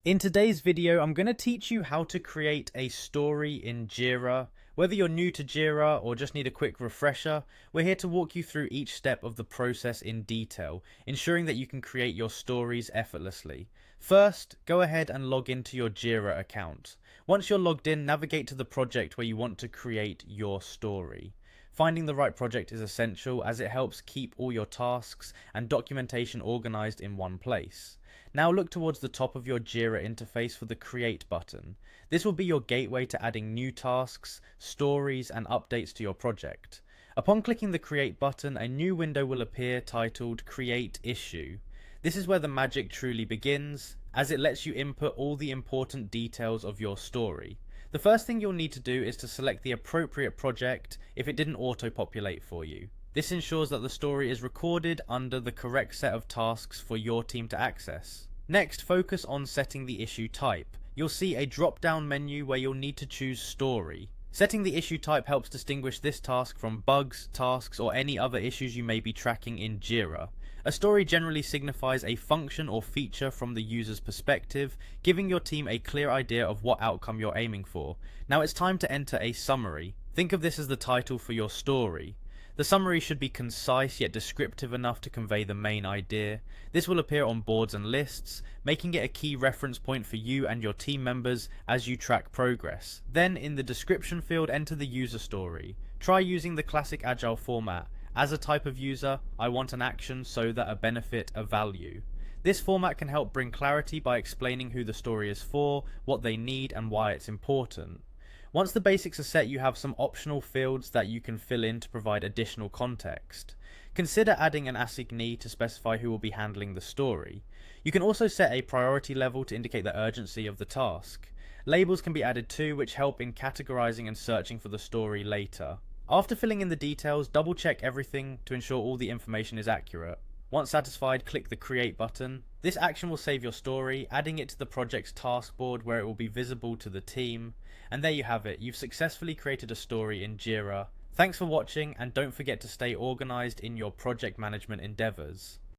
In today's video, I'm going to teach you how to create a story in Jira. Whether you're new to Jira or just need a quick refresher, we're here to walk you through each step of the process in detail, ensuring that you can create your stories effortlessly. First, go ahead and log into your Jira account. Once you're logged in, navigate to the project where you want to create your story. Finding the right project is essential as it helps keep all your tasks and documentation organized in one place. Now look towards the top of your Jira interface for the Create button. This will be your gateway to adding new tasks, stories, and updates to your project. Upon clicking the Create button, a new window will appear titled Create Issue. This is where the magic truly begins, as it lets you input all the important details of your story. The first thing you'll need to do is to select the appropriate project if it didn't auto-populate for you. This ensures that the story is recorded under the correct set of tasks for your team to access. Next, focus on setting the issue type. You'll see a drop-down menu where you'll need to choose Story. Setting the issue type helps distinguish this task from bugs, tasks, or any other issues you may be tracking in Jira. A story generally signifies a function or feature from the user's perspective, giving your team a clear idea of what outcome you're aiming for. Now it's time to enter a summary. Think of this as the title for your story. The summary should be concise yet descriptive enough to convey the main idea. This will appear on boards and lists, making it a key reference point for you and your team members as you track progress. Then in the description field, enter the user story. Try using the classic agile format. As a type of user, I want an action so that a benefit, a value. This format can help bring clarity by explaining who the story is for, what they need, and why it's important. Once the basics are set, you have some optional fields that you can fill in to provide additional context. Consider adding an assignee to specify who will be handling the story. You can also set a priority level to indicate the urgency of the task. Labels can be added too, which help in categorizing and searching for the story later. After filling in the details, double check everything to ensure all the information is accurate. Once satisfied, click the Create button. This action will save your story, adding it to the project's task board where it will be visible to the team. And there you have it, you've successfully created a story in Jira. Thanks for watching, and don't forget to stay organized in your project management endeavors.